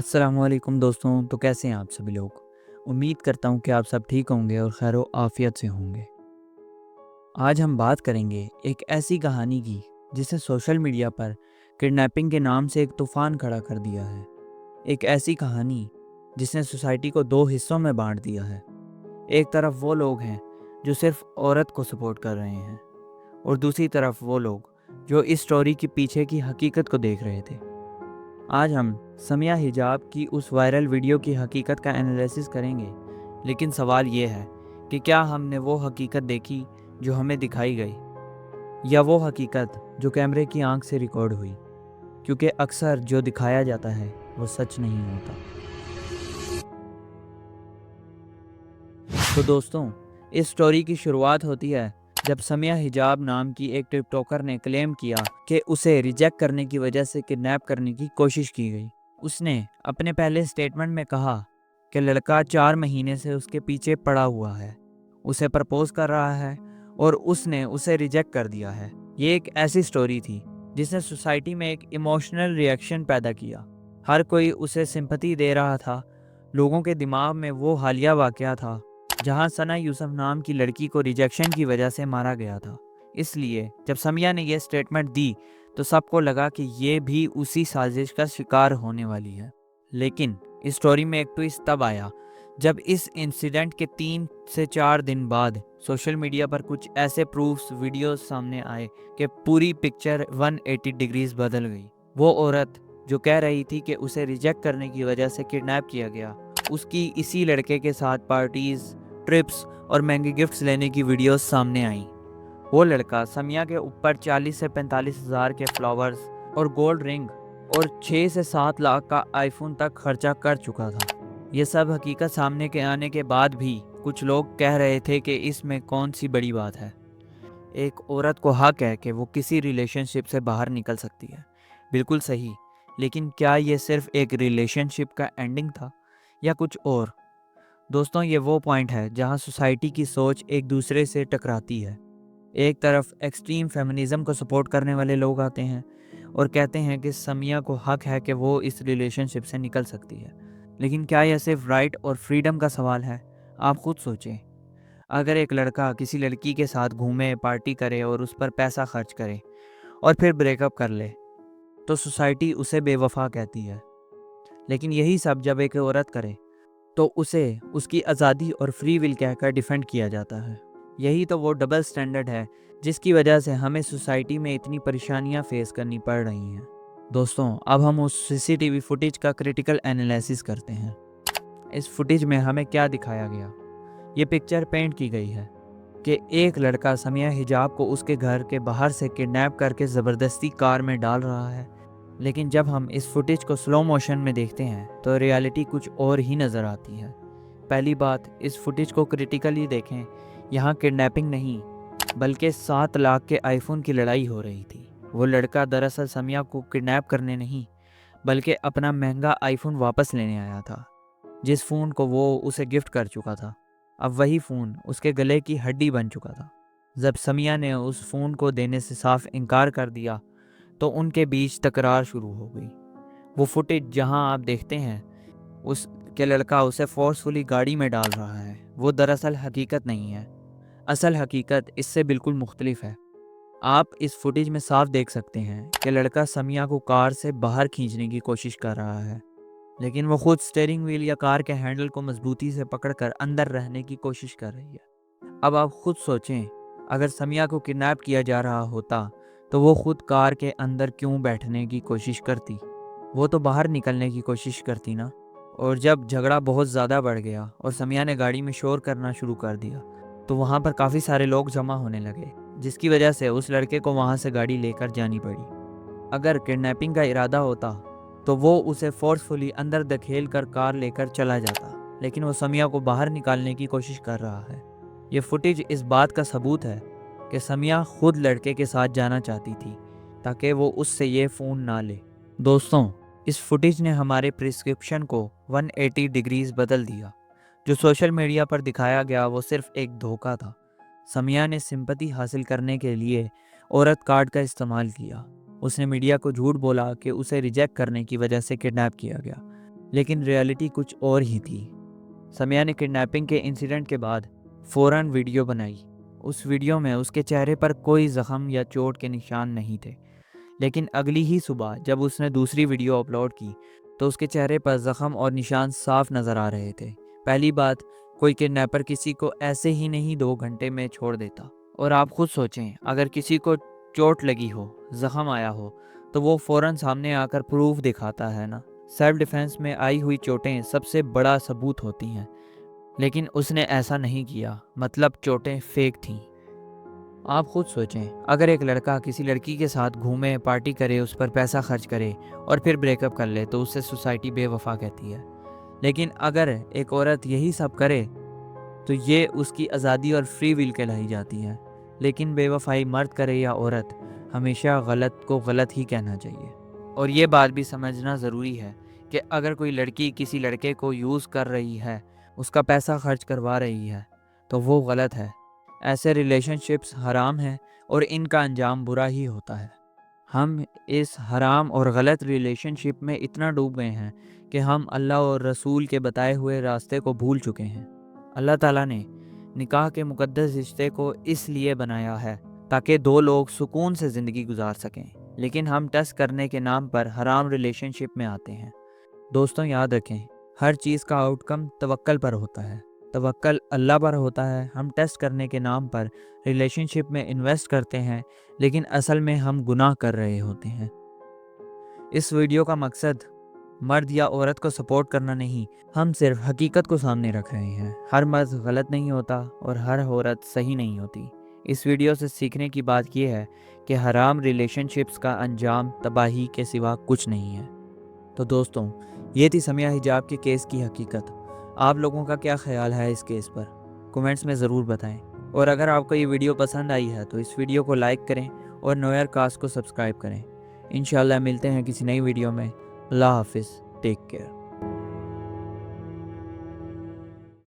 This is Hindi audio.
अस्सलामुअलैकुम दोस्तों। तो कैसे हैं आप सभी लोग। उम्मीद करता हूँ कि आप सब ठीक होंगे और खैर आफियत से होंगे। आज हम बात करेंगे एक ऐसी कहानी की जिसे सोशल मीडिया पर किडनैपिंग के नाम से एक तूफान खड़ा कर दिया है। एक ऐसी कहानी जिसने सोसाइटी को दो हिस्सों में बांट दिया है। एक तरफ वो लोग हैं जो सिर्फ औरत को सपोर्ट कर रहे हैं और दूसरी तरफ वो लोग जो इस स्टोरी के पीछे की हकीकत को देख रहे थे। आज हम समिया हिजाब की उस वायरल वीडियो की हकीकत का एनालिसिस करेंगे, लेकिन सवाल ये है कि क्या हमने वो हकीकत देखी जो हमें दिखाई गई या वो हकीकत जो कैमरे की आंख से रिकॉर्ड हुई, क्योंकि अक्सर जो दिखाया जाता है वो सच नहीं होता। तो दोस्तों, इस स्टोरी की शुरुआत होती है जब समिया हिजाब नाम की एक टिकटॉकर ने क्लेम किया कि उसे रिजेक्ट करने की वजह से किडनैप करने की कोशिश की गई। उसने अपने पहले स्टेटमेंट में कहा कि लड़का 4 महीने से उसके पीछे पड़ा हुआ है, उसे प्रपोज कर रहा है और उसने उसे रिजेक्ट कर दिया है। ये एक ऐसी स्टोरी थी जिसने सोसाइटी में एक इमोशनल रिएक्शन पैदा किया। हर कोई उसे सिंपैथी दे रहा था। लोगों के दिमाग में वो हालिया वाकया था जहां सना यूसुफ नाम की लड़की को रिजेक्शन की वजह से मारा गया था। इसलिए जब समिया ने यह स्टेटमेंट दी तो सबको लगा कि ये भी उसी साजिश का शिकार होने वाली है। लेकिन इस स्टोरी में एक ट्विस्ट तब आया जब इस इंसिडेंट के 3 से 4 दिन बाद सोशल मीडिया पर कुछ ऐसे प्रूफ्स वीडियोस सामने आए कि पूरी पिक्चर 180 डिग्रीज बदल गई। वो औरत जो कह रही थी कि उसे रिजेक्ट करने की वजह से किडनैप किया गया, उसकी इसी लड़के के साथ पार्टीज, ट्रिप्स और महंगे गिफ्ट्स लेने की वीडियोस सामने आई। वो लड़का समिया के ऊपर 40 से 45 हज़ार के फ्लावर्स और गोल्ड रिंग और 6 से 7 लाख का आईफोन तक खर्चा कर चुका था। ये सब हकीकत सामने के आने के बाद भी कुछ लोग कह रहे थे कि इसमें कौन सी बड़ी बात है। एक औरत को हक है कि वो किसी रिलेशनशिप से बाहर निकल सकती है, बिल्कुल सही। लेकिन क्या ये सिर्फ एक रिलेशनशिप का एंडिंग था या कुछ और? दोस्तों, ये वो पॉइंट है जहां सोसाइटी की सोच एक दूसरे से टकराती है। एक तरफ एक्सट्रीम फेमिनिज्म को सपोर्ट करने वाले लोग आते हैं और कहते हैं कि समिया को हक है कि वो इस रिलेशनशिप से निकल सकती है। लेकिन क्या यह सिर्फ राइट और फ्रीडम का सवाल है? आप खुद सोचें। अगर एक लड़का किसी लड़की के साथ घूमे, पार्टी करे और उस पर पैसा खर्च करे और फिर ब्रेकअप कर ले, तो सोसाइटी उसे बेवफा कहती है। लेकिन यही सब जब एक औरत करे तो उसे उसकी आज़ादी और फ्री विल कहकर डिफेंड किया जाता है। यही तो वो डबल स्टैंडर्ड है जिसकी वजह से हमें सोसाइटी में इतनी परेशानियां फेस करनी पड़ रही हैं। दोस्तों, अब हम उस सीसीटीवी फुटेज का क्रिटिकल एनालिसिस करते हैं। इस फुटेज में हमें क्या दिखाया गया? ये पिक्चर पेंट की गई है कि एक लड़का समिया हिजाब को उसके घर के बाहर से किडनैप करके ज़बरदस्ती कार में डाल रहा है। लेकिन जब हम इस फुटेज को स्लो मोशन में देखते हैं तो रियलिटी कुछ और ही नज़र आती है। पहली बात, इस फुटेज को क्रिटिकली देखें। यहाँ किडनैपिंग नहीं बल्कि 7 लाख के आईफोन की लड़ाई हो रही थी। वो लड़का दरअसल समिया को किडनैप करने नहीं बल्कि अपना महंगा आईफोन वापस लेने आया था, जिस फ़ोन को वो उसे गिफ्ट कर चुका था। अब वही फ़ोन उसके गले की हड्डी बन चुका था। जब समिया ने उस फ़ोन को देने से साफ इनकार कर दिया तो उनके बीच तकरार शुरू हो गई। वो फुटेज जहां आप देखते हैं उस के लड़का उसे फोर्सफुली गाड़ी में डाल रहा है, वो दरअसल हकीकत नहीं है। असल हकीकत इससे बिल्कुल मुख्तलिफ है। आप इस फुटेज में साफ देख सकते हैं कि लड़का समिया को कार से बाहर खींचने की कोशिश कर रहा है, लेकिन वो खुद स्टीयरिंग व्हील या कार के हैंडल को मजबूती से पकड़कर अंदर रहने की कोशिश कर रही है। अब आप खुद सोचें, अगर समिया को किडनैप किया जा रहा होता तो वो खुद कार के अंदर क्यों बैठने की कोशिश करती? वो तो बाहर निकलने की कोशिश करती ना। और जब झगड़ा बहुत ज़्यादा बढ़ गया और समिया ने गाड़ी में शोर करना शुरू कर दिया तो वहाँ पर काफ़ी सारे लोग जमा होने लगे, जिसकी वजह से उस लड़के को वहाँ से गाड़ी लेकर जानी पड़ी। अगर किडनैपिंग का इरादा होता तो वो उसे फोर्सफुली अंदर धकेल कर कार लेकर चला जाता, लेकिन वो समिया को बाहर निकालने की कोशिश कर रहा है। ये फुटेज इस बात का सबूत है कि समिया खुद लड़के के साथ जाना चाहती थी ताकि वो उससे ये फ़ोन ना ले। दोस्तों, इस फुटेज ने हमारे प्रिस्क्रिप्शन को 180 डिग्रीज बदल दिया। जो सोशल मीडिया पर दिखाया गया वो सिर्फ एक धोखा था। समिया ने सिंपैथी हासिल करने के लिए औरत कार्ड का इस्तेमाल किया। उसने मीडिया को झूठ बोला कि उसे रिजेक्ट करने की वजह से किडनैप किया गया, लेकिन रियलिटी कुछ और ही थी। समिया ने किडनैपिंग के इंसिडेंट के बाद फ़ौरन वीडियो बनाई। उस वीडियो में उसके चेहरे पर कोई ज़ख्म या चोट के निशान नहीं थे, लेकिन अगली ही सुबह जब उसने दूसरी वीडियो अपलोड की तो उसके चेहरे पर ज़ख्म और निशान साफ नज़र आ रहे थे। पहली बात, कोई किडनैपर किसी को ऐसे ही नहीं 2 घंटे में छोड़ देता। और आप खुद सोचें, अगर किसी को चोट लगी हो, ज़ख्म आया हो, तो वो फ़ौरन सामने आकर प्रूफ दिखाता है ना। सेल्फ डिफेंस में आई हुई चोटें सबसे बड़ा सबूत होती हैं, लेकिन उसने ऐसा नहीं किया, मतलब चोटें फेक थीं। आप खुद सोचें, अगर एक लड़का किसी लड़की के साथ घूमे, पार्टी करे, उस पर पैसा खर्च करे और फिर ब्रेकअप कर ले तो उससे सोसाइटी बेवफा कहती है। लेकिन अगर एक औरत यही सब करे तो ये उसकी आज़ादी और फ्री विल कहलाई जाती है। लेकिन बेवफाई मर्द करे या औरत, हमेशा गलत को गलत ही कहना चाहिए। और ये बात भी समझना ज़रूरी है कि अगर कोई लड़की किसी लड़के को यूज़ कर रही है, उसका पैसा खर्च करवा रही है, तो वो गलत है। ऐसे रिलेशनशिप्स हराम हैं और इनका अंजाम बुरा ही होता है। हम इस हराम और गलत रिलेशनशिप में इतना डूब गए हैं कि हम अल्लाह और रसूल के बताए हुए रास्ते को भूल चुके हैं। अल्लाह ताला ने निकाह के मुकद्दस रिश्ते को इसलिए बनाया है ताकि 2 लोग सुकून से ज़िंदगी गुजार सकें, लेकिन हम टेस्ट करने के नाम पर हराम रिलेशनशिप में आते हैं। दोस्तों, याद रखें, हर चीज़ का आउटकम तवक्कल पर होता है। तवक्कल अल्लाह पर होता है। हम टेस्ट करने के नाम पर रिलेशनशिप में इन्वेस्ट करते हैं, लेकिन असल में हम गुनाह कर रहे होते हैं। इस वीडियो का मकसद मर्द या औरत को सपोर्ट करना नहीं, हम सिर्फ हकीकत को सामने रख रहे हैं। हर मर्द गलत नहीं होता और हर औरत सही नहीं होती। इस वीडियो से सीखने की बात यह है कि हराम रिलेशनशिप्स का अंजाम तबाही के सिवा कुछ नहीं है। तो दोस्तों, ये थी समिया हिजाब के केस की हकीकत। आप लोगों का क्या ख्याल है इस केस पर? कमेंट्स में ज़रूर बताएं। और अगर आपको ये वीडियो पसंद आई है तो इस वीडियो को लाइक करें और नोयर कास्ट को सब्सक्राइब करें। इंशाल्लाह मिलते हैं किसी नई वीडियो में। अल्लाह हाफिज़, टेक केयर।